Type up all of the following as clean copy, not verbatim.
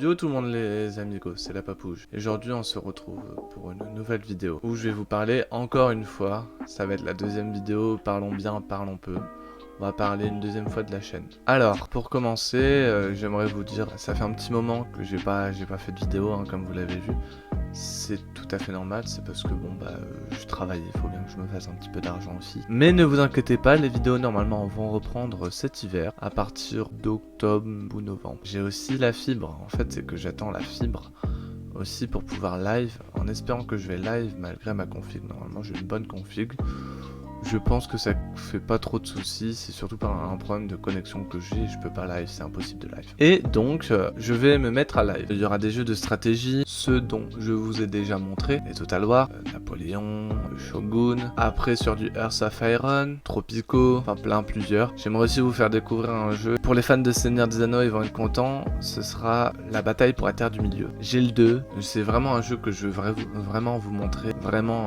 Yo tout le monde les amigos, c'est la Papouge. Et aujourd'hui on se retrouve pour une nouvelle vidéo où je vais vous parler encore une fois. Ça va être la deuxième vidéo, parlons bien, parlons peu. On va parler une deuxième fois de la chaîne. Alors, pour commencer, j'aimerais vous dire, ça fait un petit moment que j'ai pas fait de vidéo, hein, comme vous l'avez vu. C'est tout à fait normal, c'est parce que bon je travaille, il faut bien que je me fasse un petit peu d'argent aussi. Mais ne vous inquiétez pas, les vidéos normalement vont reprendre cet hiver à partir d'octobre ou novembre. J'ai aussi la fibre, en fait c'est que j'attends la fibre aussi pour pouvoir live, en espérant que je vais live malgré ma config. Normalement j'ai une bonne config. Je pense que ça fait pas trop de soucis, c'est surtout pas un problème de connexion que j'ai, je peux pas live, c'est impossible de live. Et donc, je vais me mettre à live. Il y aura des jeux de stratégie, ceux dont je vous ai déjà montré, les Total War, Napoléon, Shogun, après sur du Earth of Iron, Tropico, enfin plusieurs. J'aimerais aussi vous faire découvrir un jeu. Pour les fans de Seigneur des Anneaux, ils vont être contents, ce sera la bataille pour la Terre du Milieu. J'ai le 2, c'est vraiment un jeu que je veux vraiment vous montrer, vraiment.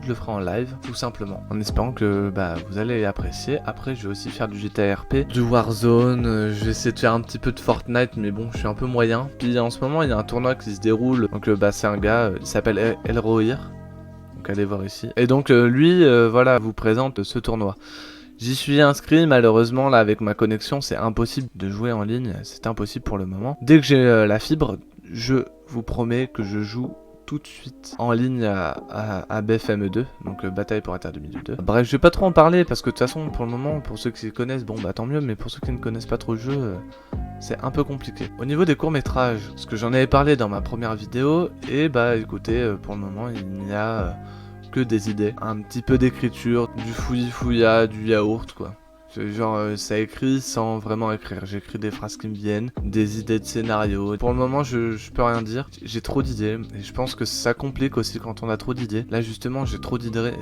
Je le ferai en live, tout simplement. En espérant que vous allez apprécier. Après je vais aussi faire du GTA RP, du Warzone, je vais essayer de faire un petit peu de Fortnite, mais bon je suis un peu moyen. Puis en ce moment il y a un tournoi qui se déroule, donc c'est un gars, il s'appelle Elrohir, donc allez voir ici. Et donc lui voilà, vous présente ce tournoi. J'y suis inscrit, malheureusement là avec ma connexion c'est impossible de jouer en ligne, c'est impossible pour le moment. Dès que j'ai la fibre, je vous promets que je joue tout de suite en ligne à BFME2, donc Bataille pour la Terre du Milieu 2. Bref, je vais pas trop en parler parce que de toute façon, pour le moment, pour ceux qui connaissent, bon tant mieux, mais pour ceux qui ne connaissent pas trop le jeu, c'est un peu compliqué. Au niveau des courts-métrages, parce que j'en avais parlé dans ma première vidéo, et écoutez, pour le moment, il n'y a que des idées. Un petit peu d'écriture, du fouillis-fouilla, du yaourt, quoi. Genre ça écrit sans vraiment écrire, j'écris des phrases qui me viennent, des idées de scénario. Pour le moment je peux rien dire, j'ai trop d'idées et je pense que ça complique aussi quand on a trop d'idées. Là justement j'ai trop d'idées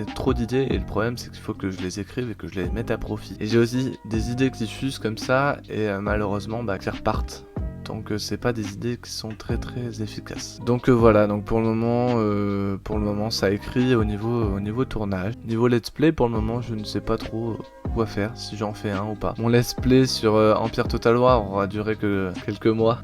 et le problème c'est qu'il faut que je les écrive et que je les mette à profit. Et j'ai aussi des idées qui fusent comme ça et malheureusement qui repartent. Donc c'est pas des idées qui sont très efficaces. Donc voilà, donc pour le moment ça écrit au niveau tournage. Niveau let's play pour le moment je ne sais pas trop quoi faire, si j'en fais un ou pas. Mon let's play sur Empire Total War aura duré que quelques mois.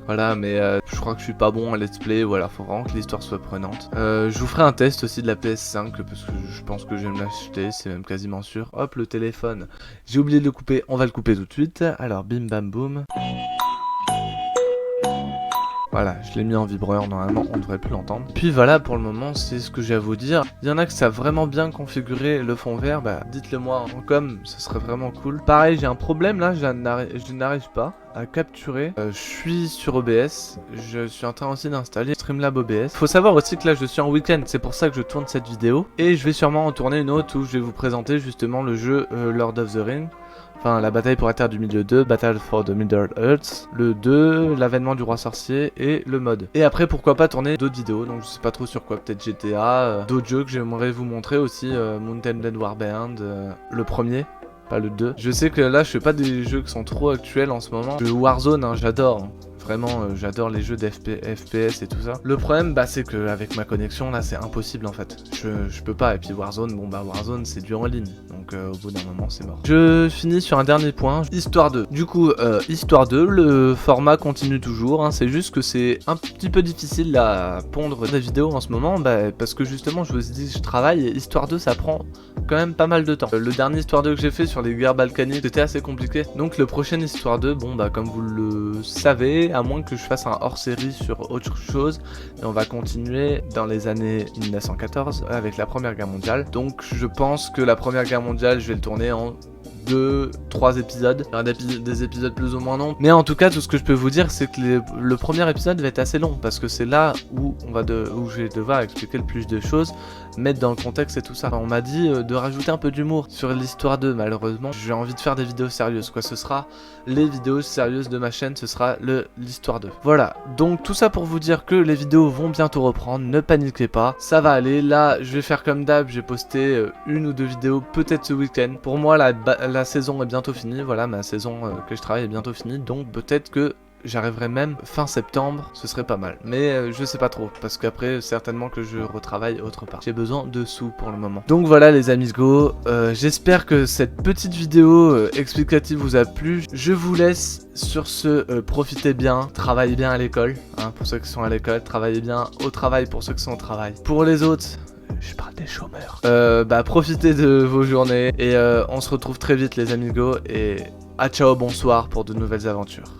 Voilà, mais je crois que je suis pas bon à let's play, voilà, faut vraiment que l'histoire soit prenante. Je vous ferai un test aussi de la PS5, parce que je pense que je vais me l'acheter, c'est même quasiment sûr. Hop, le téléphone, j'ai oublié de le couper, on va le couper tout de suite. Alors, bim bam boum. Voilà, je l'ai mis en vibreur, normalement on devrait plus l'entendre. Puis voilà, pour le moment, c'est ce que j'ai à vous dire. Il y en a que ça a vraiment bien configuré le fond vert, dites-le moi en com, ce serait vraiment cool. Pareil, j'ai un problème là, je n'arrive pas à capturer. Je suis sur OBS, je suis en train aussi d'installer Streamlab OBS. Faut savoir aussi que là je suis en week-end, c'est pour ça que je tourne cette vidéo. Et je vais sûrement en tourner une autre où je vais vous présenter justement le jeu Lord of the Rings. Enfin, la bataille pour la Terre du Milieu 2, Battle for the Middle Earth, le 2, l'avènement du roi sorcier et le mode. Et après, pourquoi pas tourner d'autres vidéos, donc je sais pas trop sur quoi, peut-être GTA, d'autres jeux que j'aimerais vous montrer aussi, Mountain Blade Warband, le premier, pas le 2. Je sais que là, je fais pas des jeux qui sont trop actuels en ce moment. Le Warzone, hein, j'adore. Hein. Vraiment, j'adore les jeux d'FPS et tout ça. Le problème, c'est que avec ma connexion, là, c'est impossible en fait. Je peux pas. Et puis Warzone, Warzone, c'est du en ligne. Donc au bout d'un moment, c'est mort. Je finis sur un dernier point, Histoire 2. Du coup, Histoire 2, le format continue toujours. Hein, c'est juste que c'est un petit peu difficile à pondre des vidéos en ce moment, parce que justement, je vous ai dit, je travaille et Histoire 2, ça prend quand même pas mal de temps. Le dernier Histoire 2 que j'ai fait sur les guerres balkaniques, c'était assez compliqué. Donc le prochain Histoire 2, comme vous le savez, à moins que je fasse un hors-série sur autre chose, et on va continuer dans les années 1914 avec la Première Guerre mondiale. Donc je pense que la Première Guerre mondiale, je vais le tourner en 2-3 épisodes. Il y aura des épisodes plus ou moins longs. Mais en tout cas, tout ce que je peux vous dire, c'est que le premier épisode va être assez long, parce que c'est là où je vais devoir expliquer le plus de choses, mettre dans le contexte et tout ça. On m'a dit de rajouter un peu d'humour sur l'histoire 2, malheureusement. J'ai envie de faire des vidéos sérieuses, quoi. Ce sera les vidéos sérieuses de ma chaîne, ce sera l'histoire 2. Voilà, donc tout ça pour vous dire que les vidéos vont bientôt reprendre, ne paniquez pas, ça va aller. Là, je vais faire comme d'hab, j'ai posté une ou deux vidéos, peut-être ce week-end. Pour moi, la saison est bientôt finie, voilà, ma saison que je travaille est bientôt finie, donc peut-être que j'arriverai même fin septembre, ce serait pas mal. Mais je sais pas trop, parce qu'après, certainement que je retravaille autre part. J'ai besoin de sous pour le moment. Donc voilà les amigos, j'espère que cette petite vidéo explicative vous a plu. Je vous laisse sur ce, profitez bien, travaillez bien à l'école, hein, pour ceux qui sont à l'école, travaillez bien au travail pour ceux qui sont au travail. Pour les autres, je parle des chômeurs. Profitez de vos journées et on se retrouve très vite les amigos et à ciao, bonsoir pour de nouvelles aventures.